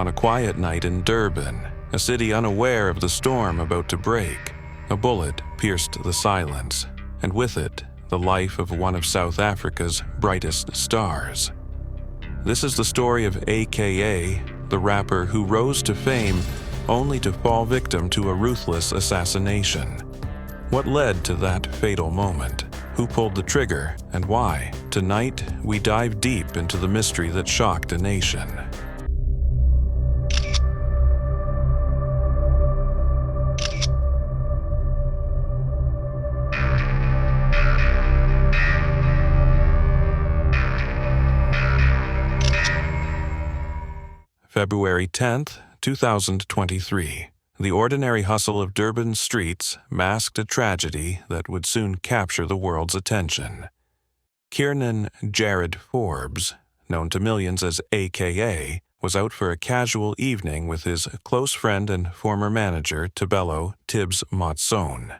On a quiet night in Durban, a city unaware of the storm about to break, a bullet pierced the silence, and with it, the life of one of South Africa's brightest stars. This is the story of AKA, the rapper who rose to fame only to fall victim to a ruthless assassination. What led to that fatal moment? Who pulled the trigger, and why? Tonight, we dive deep into the mystery that shocked a nation. February 10th, 2023. The ordinary hustle of Durban's streets masked a tragedy that would soon capture the world's attention. Kiernan Jared Forbes, known to millions as AKA, was out for a casual evening with his close friend and former manager Tabelo Tibbs Motsoen.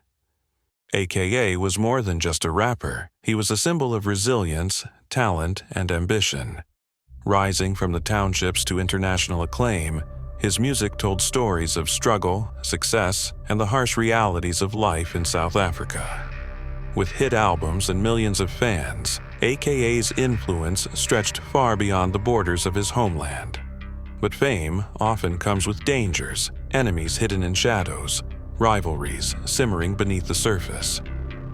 AKA was more than just a rapper. He was a symbol of resilience, talent, and ambition. Rising from the townships to international acclaim, his music told stories of struggle, success, and the harsh realities of life in South Africa. With hit albums and millions of fans, AKA's influence stretched far beyond the borders of his homeland. But fame often comes with dangers, enemies hidden in shadows, rivalries simmering beneath the surface.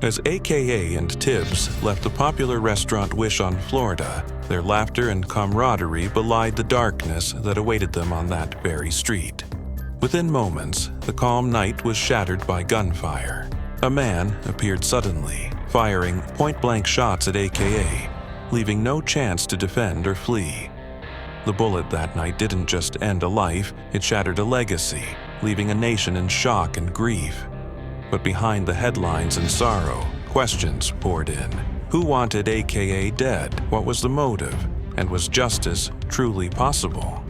As AKA and Tibbs left the popular restaurant Wish on Florida, their laughter and camaraderie belied the darkness that awaited them on that very street. Within moments, the calm night was shattered by gunfire. A man appeared suddenly, firing point-blank shots at AKA, leaving no chance to defend or flee. The bullet that night didn't just end a life, it shattered a legacy, leaving a nation in shock and grief. But behind the headlines and sorrow, questions poured in. Who wanted AKA dead? What was the motive? And was justice truly possible?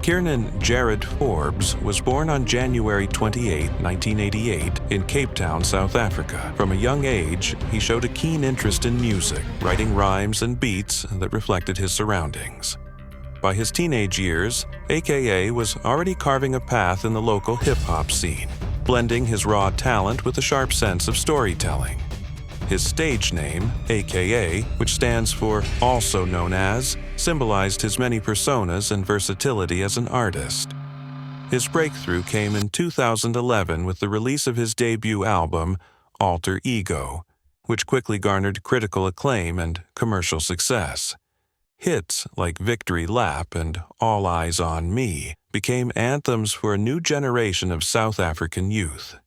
Kiernan Jared Forbes was born on January 28, 1988, in Cape Town, South Africa. From a young age, he showed a keen interest in music, writing rhymes and beats that reflected his surroundings. By his teenage years, AKA was already carving a path in the local hip-hop scene, blending his raw talent with a sharp sense of storytelling. His stage name, AKA, which stands for also known as, symbolized his many personas and versatility as an artist. His breakthrough came in 2011 with the release of his debut album, Alter Ego, which quickly garnered critical acclaim and commercial success. Hits like Victory Lap and All Eyes on Me became anthems for a new generation of South African youth.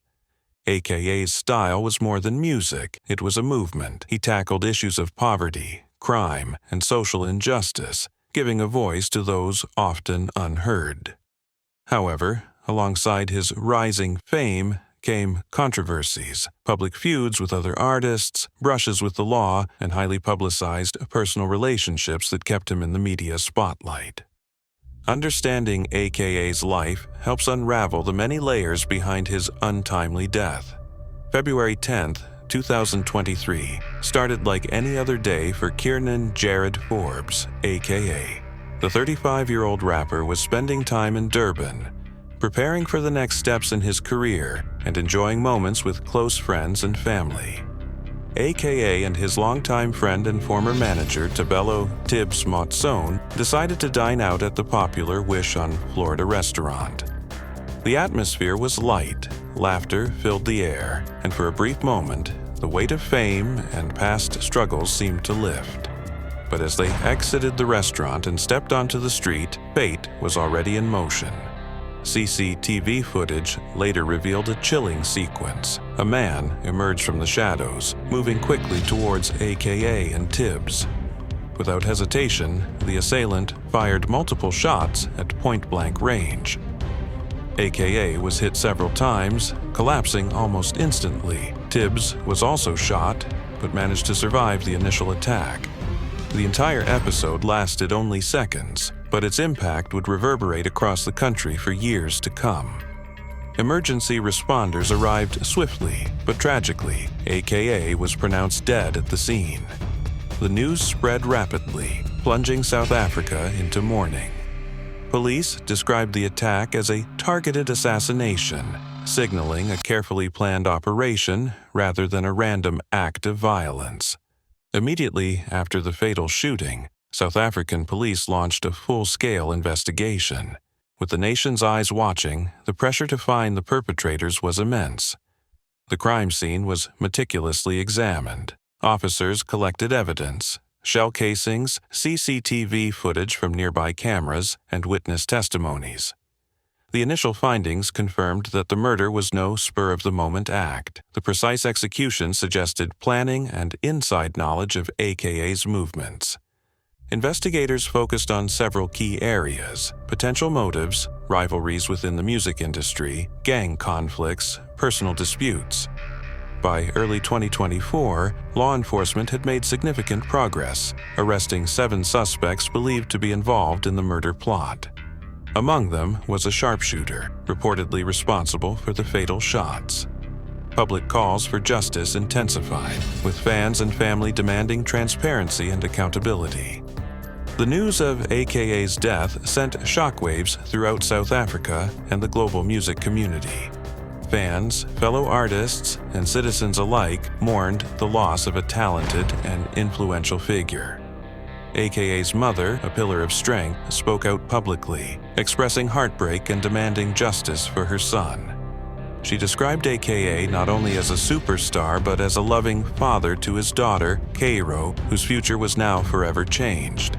AKA's style was more than music, it was a movement. He tackled issues of poverty, crime, and social injustice, giving a voice to those often unheard. However, alongside his rising fame came controversies, public feuds with other artists, brushes with the law, and highly publicized personal relationships that kept him in the media spotlight. Understanding AKA's life helps unravel the many layers behind his untimely death. February 10th, 2023, started like any other day for Kiernan Jared Forbes, AKA. The 35-year-old rapper was spending time in Durban, preparing for the next steps in his career and enjoying moments with close friends and family. AKA and his longtime friend and former manager Tabelo Tibbs Motsoen decided to dine out at the popular Wish on Florida restaurant. The atmosphere was light, laughter filled the air, and for a brief moment, the weight of fame and past struggles seemed to lift. But as they exited the restaurant and stepped onto the street, fate was already in motion. CCTV footage later revealed a chilling sequence. A man emerged from the shadows, moving quickly towards AKA and Tibbs. Without hesitation, the assailant fired multiple shots at point-blank range. AKA was hit several times, collapsing almost instantly. Tibbs was also shot, but managed to survive the initial attack. The entire episode lasted only seconds, but its impact would reverberate across the country for years to come. Emergency responders arrived swiftly, but tragically, AKA was pronounced dead at the scene. The news spread rapidly, plunging South Africa into mourning. Police described the attack as a targeted assassination, signaling a carefully planned operation rather than a random act of violence. Immediately after the fatal shooting, South African police launched a full-scale investigation. With the nation's eyes watching, the pressure to find the perpetrators was immense. The crime scene was meticulously examined. Officers collected evidence, shell casings, CCTV footage from nearby cameras, and witness testimonies. The initial findings confirmed that the murder was no spur-of-the-moment act. The precise execution suggested planning and inside knowledge of AKA's movements. Investigators focused on several key areas: potential motives, rivalries within the music industry, gang conflicts, personal disputes. By early 2024, law enforcement had made significant progress, arresting 7 suspects believed to be involved in the murder plot. Among them was a sharpshooter, reportedly responsible for the fatal shots. Public calls for justice intensified, with fans and family demanding transparency and accountability. The news of AKA's death sent shockwaves throughout South Africa and the global music community. Fans, fellow artists, and citizens alike mourned the loss of a talented and influential figure. AKA's mother, a pillar of strength, spoke out publicly, expressing heartbreak and demanding justice for her son. She described AKA not only as a superstar but as a loving father to his daughter, Cairo, whose future was now forever changed.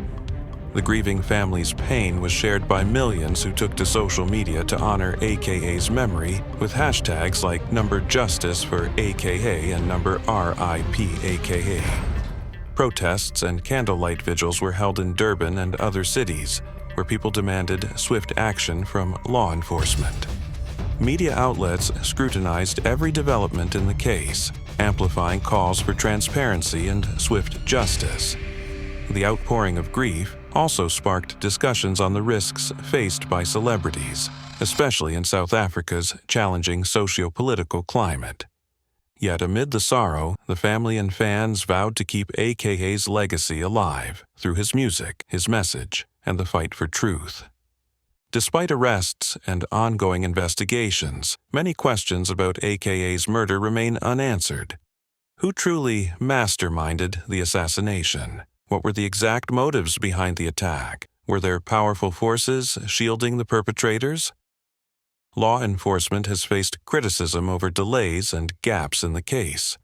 The grieving family's pain was shared by millions who took to social media to honor AKA's memory with hashtags like #Justice for AKA and #RIP AKA. Protests and candlelight vigils were held in Durban and other cities, where people demanded swift action from law enforcement. Media outlets scrutinized every development in the case, amplifying calls for transparency and swift justice. The outpouring of grief also sparked discussions on the risks faced by celebrities, especially in South Africa's challenging socio-political climate. Yet amid the sorrow, the family and fans vowed to keep AKA's legacy alive through his music, his message, and the fight for truth. Despite arrests and ongoing investigations, many questions about AKA's murder remain unanswered. Who truly masterminded the assassination? What were the exact motives behind the attack? Were there powerful forces shielding the perpetrators? Law enforcement has faced criticism over delays and gaps in the case.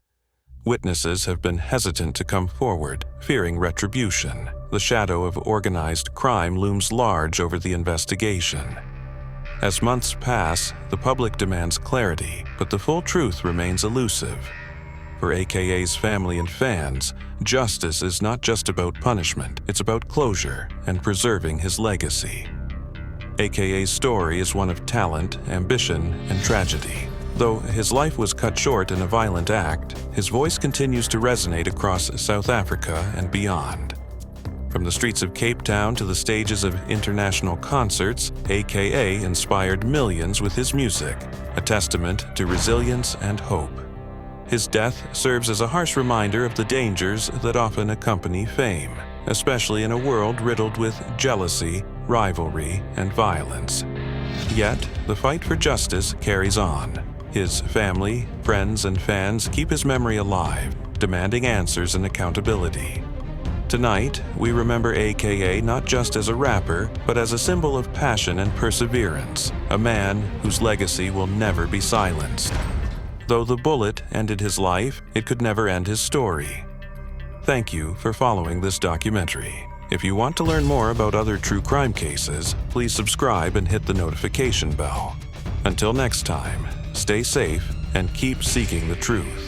Witnesses have been hesitant to come forward, fearing retribution. The shadow of organized crime looms large over the investigation. As months pass, the public demands clarity, but the full truth remains elusive. For AKA's family and fans, justice is not just about punishment, it's about closure and preserving his legacy. AKA's story is one of talent, ambition, and tragedy. Though his life was cut short in a violent act, his voice continues to resonate across South Africa and beyond. From the streets of Cape Town to the stages of international concerts, AKA inspired millions with his music, a testament to resilience and hope. His death serves as a harsh reminder of the dangers that often accompany fame, especially in a world riddled with jealousy, rivalry, and violence. Yet, the fight for justice carries on. His family, friends, and fans keep his memory alive, demanding answers and accountability. Tonight, we remember AKA not just as a rapper, but as a symbol of passion and perseverance, a man whose legacy will never be silenced. Though the bullet ended his life, it could never end his story. Thank you for following this documentary. If you want to learn more about other true crime cases, please subscribe and hit the notification bell. Until next time, stay safe and keep seeking the truth.